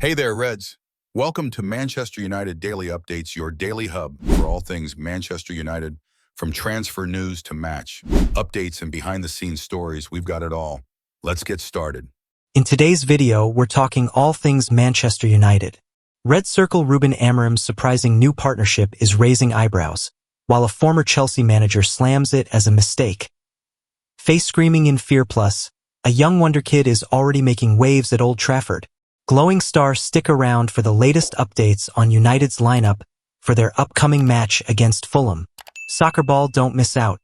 Hey there, Reds. Welcome to Manchester United Daily Updates, your daily hub for all things Manchester United. From transfer news to match, updates and behind-the-scenes stories, we've got it all. Let's get started. In today's video, we're talking all things Manchester United. Red Circle Ruben Amorim'S surprising new partnership is raising eyebrows, while a former Chelsea manager slams it as a mistake. Face screaming in Fear Plus, a young wonder kid is already making waves at Old Trafford. Glowing stars stick around for the latest updates on United's lineup for their upcoming match against Fulham. Soccer ball, don't miss out.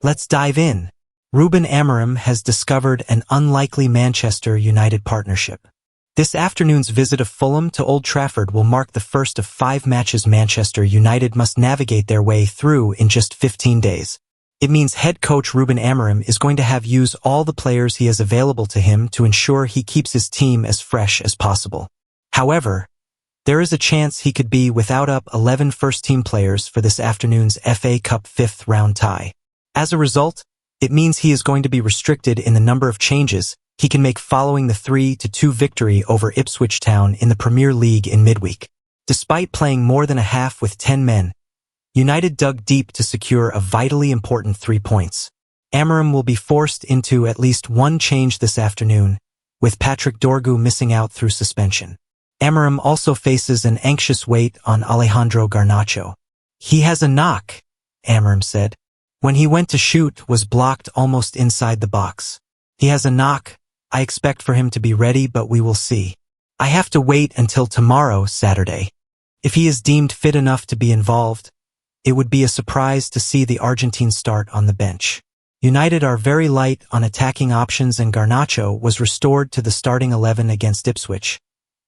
Let's dive in. Ruben Amorim has discovered an unlikely Manchester United partnership. This afternoon's visit of Fulham to Old Trafford will mark the first of 5 matches Manchester United must navigate their way through in just 15 days. It means head coach Ruben Amorim is going to have use all the players he has available to him to ensure he keeps his team as fresh as possible. However, there is a chance he could be without up 11 first-team players for this afternoon's FA Cup 5th round tie. As a result, it means he is going to be restricted in the number of changes he can make following the 3-2 victory over Ipswich Town in the Premier League in midweek. Despite playing more than a half with 10 men, United dug deep to secure a vitally important 3 points. Amorim will be forced into at least one change this afternoon, with Patrick Dorgu missing out through suspension. Amorim also faces an anxious wait on Alejandro Garnacho. He has a knock, Amorim said. When he went to shoot, was blocked almost inside the box. He has a knock. I expect for him to be ready, but we will see. I have to wait until tomorrow, Saturday. If he is deemed fit enough to be involved, it would be a surprise to see the Argentine start on the bench. United are very light on attacking options, and Garnacho was restored to the starting 11 against Ipswich,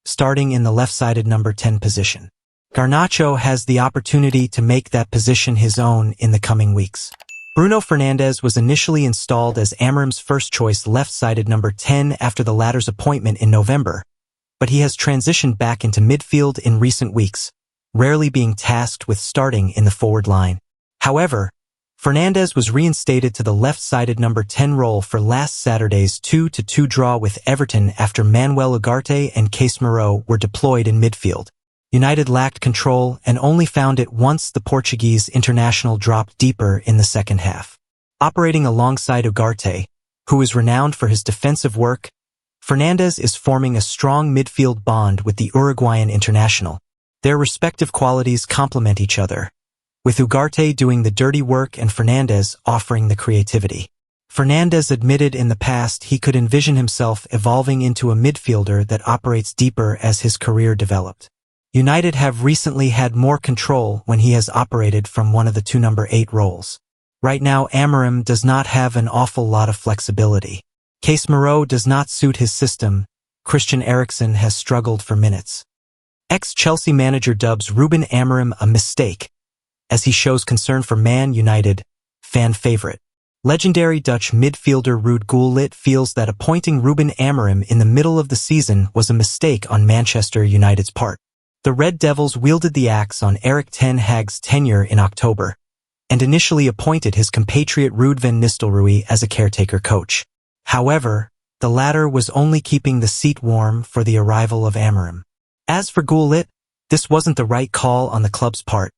starting in the left-sided number 10 position. Garnacho has the opportunity to make that position his own in the coming weeks. Bruno Fernandes was initially installed as Amorim's first-choice left-sided number 10 after the latter's appointment in November, but he has transitioned back into midfield in recent weeks, rarely being tasked with starting in the forward line. However, Fernandes was reinstated to the left-sided number 10 role for last Saturday's 2-2 draw with Everton after Manuel Ugarte and Casemiro were deployed in midfield. United lacked control and only found it once the Portuguese international dropped deeper in the second half. Operating alongside Ugarte, who is renowned for his defensive work, Fernandes is forming a strong midfield bond with the Uruguayan international. Their respective qualities complement each other, with Ugarte doing the dirty work and Fernandes offering the creativity. Fernandes admitted in the past he could envision himself evolving into a midfielder that operates deeper as his career developed. United have recently had more control when he has operated from one of the 2 number 8 roles. Right now, Amorim does not have an awful lot of flexibility. Casemiro does not suit his system. Christian Eriksen has struggled for minutes. Ex-Chelsea manager dubs Ruben Amorim a mistake, as he shows concern for Man United, fan favorite. Legendary Dutch midfielder Ruud Gullit feels that appointing Ruben Amorim in the middle of the season was a mistake on Manchester United's part. The Red Devils wielded the axe on Erik ten Hag's tenure in October, and initially appointed his compatriot Ruud van Nistelrooy as a caretaker coach. However, the latter was only keeping the seat warm for the arrival of Amorim. As for Gullit, this wasn't the right call on the club's part,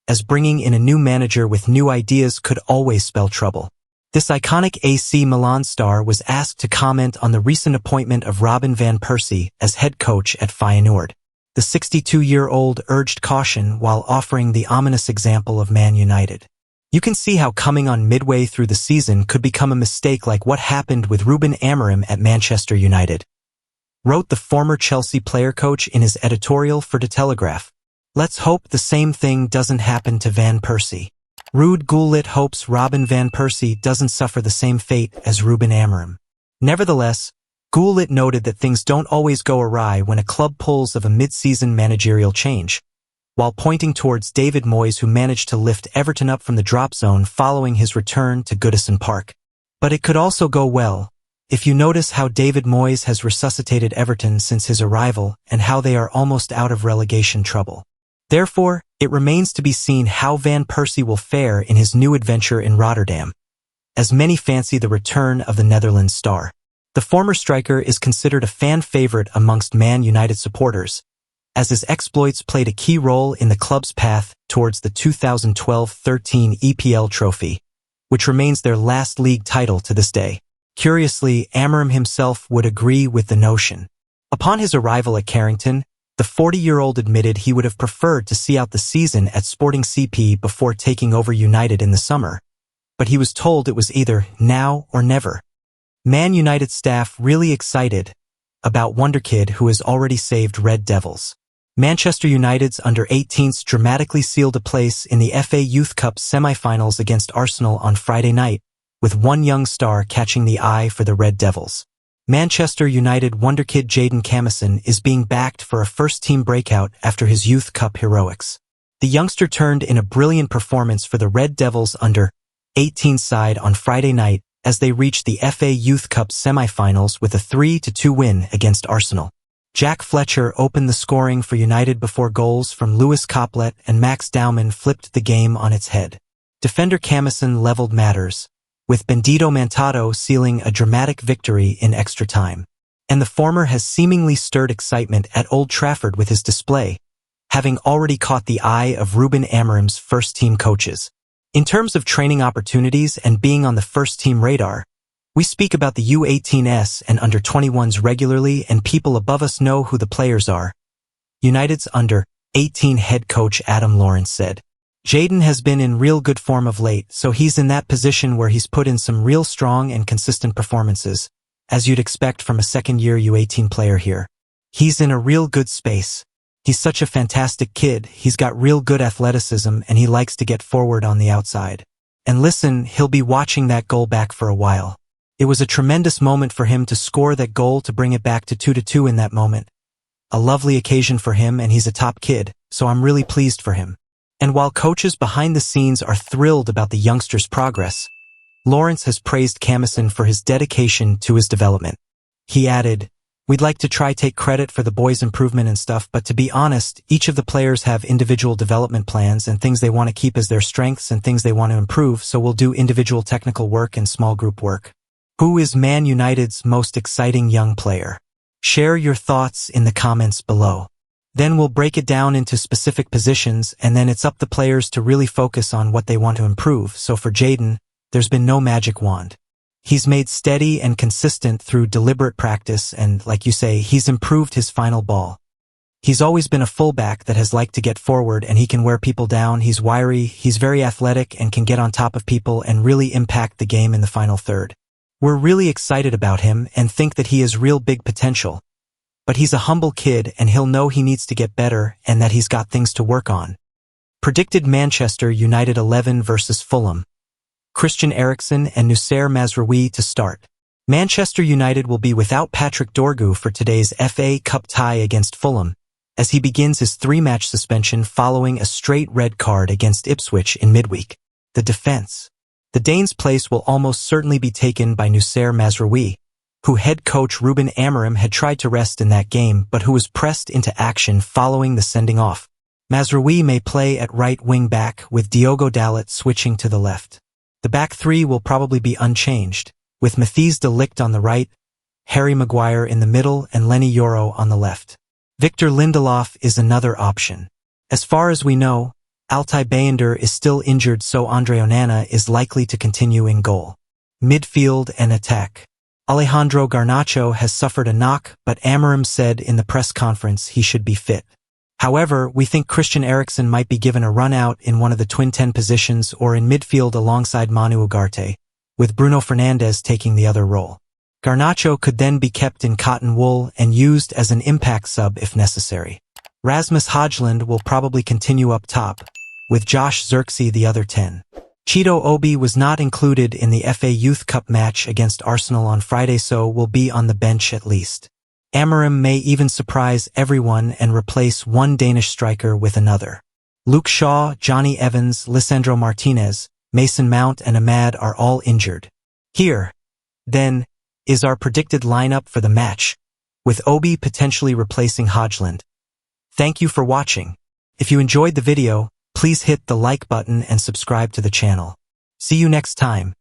as bringing in a new manager with new ideas could always spell trouble. This iconic AC Milan star was asked to comment on the recent appointment of Robin van Persie as head coach at ManUtd. The 62-year-old urged caution while offering the ominous example of Man United. You can see how coming on midway through the season could become a mistake, like what happened with Ruben Amorim at Manchester United, wrote the former Chelsea player coach in his editorial for The Telegraph. Let's hope the same thing doesn't happen to Van Persie. Ruud Gullit hopes Robin van Persie doesn't suffer the same fate as Ruben Amorim. Nevertheless, Gullit noted that things don't always go awry when a club pulls of a mid-season managerial change, while pointing towards David Moyes, who managed to lift Everton up from the drop zone following his return to Goodison Park. But it could also go well, if you notice how David Moyes has resuscitated Everton since his arrival and how they are almost out of relegation trouble. Therefore, it remains to be seen how Van Persie will fare in his new adventure in Rotterdam, as many fancy the return of the Netherlands star. The former striker is considered a fan favorite amongst Man United supporters, as his exploits played a key role in the club's path towards the 2012-13 EPL trophy, which remains their last league title to this day. Curiously, Amorim himself would agree with the notion. Upon his arrival at Carrington, the 40-year-old admitted he would have preferred to see out the season at Sporting CP before taking over United in the summer, but he was told it was either now or never. Man United staff really excited about Wonderkid, who has already saved Red Devils. Manchester United's under-18s dramatically sealed a place in the FA Youth Cup semi-finals against Arsenal on Friday night, with one young star catching the eye for the Red Devils. Manchester United wonderkid Jadon Camison is being backed for a first-team breakout after his Youth Cup heroics. The youngster turned in a brilliant performance for the Red Devils under-18 side on Friday night as they reached the FA Youth Cup semi-finals with a 3-2 win against Arsenal. Jack Fletcher opened the scoring for United before goals from Lewis Coplet and Max Dowman flipped the game on its head. Defender Camison leveled matters, with Bendito Mantado sealing a dramatic victory in extra time. And the former has seemingly stirred excitement at Old Trafford with his display, having already caught the eye of Ruben Amorim'S first-team coaches. In terms of training opportunities and being on the first-team radar, we speak about the U18s and under-21s regularly, and people above us know who the players are. United's under-18 head coach Adam Lawrence said, Jadon has been in real good form of late, so he's in that position where he's put in some real strong and consistent performances, as you'd expect from a second-year U18 player here. He's in a real good space. He's such a fantastic kid, he's got real good athleticism, and he likes to get forward on the outside. And listen, he'll be watching that goal back for a while. It was a tremendous moment for him to score that goal to bring it back to 2-2 in that moment. A lovely occasion for him, and he's a top kid, so I'm really pleased for him. And while coaches behind the scenes are thrilled about the youngster's progress, Lawrence has praised Camison for his dedication to his development. He added, We'd like to take credit for the boys' improvement and stuff, but to be honest, each of the players have individual development plans and things they want to keep as their strengths and things they want to improve, so we'll do individual technical work and small group work. Who is Man United's most exciting young player? Share your thoughts in the comments below. Then we'll break it down into specific positions, and then it's up to the players to really focus on what they want to improve. So for Jadon, there's been no magic wand. He's made steady and consistent through deliberate practice, and like you say, he's improved his final ball. He's always been a fullback that has liked to get forward, and he can wear people down. He's wiry, he's very athletic, and can get on top of people and really impact the game in the final third. We're really excited about him and think that he has real big potential. But he's a humble kid and he'll know he needs to get better and that he's got things to work on. Predicted Manchester United 11 versus Fulham. Christian Eriksen and Noussair Mazraoui to start. Manchester United will be without Patrick Dorgu for today's FA Cup tie against Fulham, as he begins his 3-match suspension following a straight red card against Ipswich in midweek. The defense. The Danes' place will almost certainly be taken by Noussair Mazraoui, who head coach Ruben Amorim had tried to rest in that game but who was pressed into action following the sending off. Mazraoui may play at right wing-back with Diogo Dalot switching to the left. The back three will probably be unchanged, with Matthijs de Ligt on the right, Harry Maguire in the middle and Lenny Yoro on the left. Victor Lindelof is another option. As far as we know, Altay Bayındır is still injured, so Andre Onana is likely to continue in goal. Midfield and attack. Alejandro Garnacho has suffered a knock, but Amorim said in the press conference he should be fit. However, we think Christian Eriksen might be given a run out in one of the twin 10 positions or in midfield alongside Manu Ugarte, with Bruno Fernandes taking the other role. Garnacho could then be kept in cotton wool and used as an impact sub if necessary. Rasmus Højlund will probably continue up top, with Josh Zirkzee the other 10. Cheeto Obi was not included in the FA Youth Cup match against Arsenal on Friday, so will be on the bench at least. Amorim may even surprise everyone and replace one Danish striker with another. Luke Shaw, Johnny Evans, Lisandro Martinez, Mason Mount and Ahmad are all injured. Here, then, is our predicted lineup for the match, with Obi potentially replacing Højlund. Thank you for watching. If you enjoyed the video, please hit the like button and subscribe to the channel. See you next time.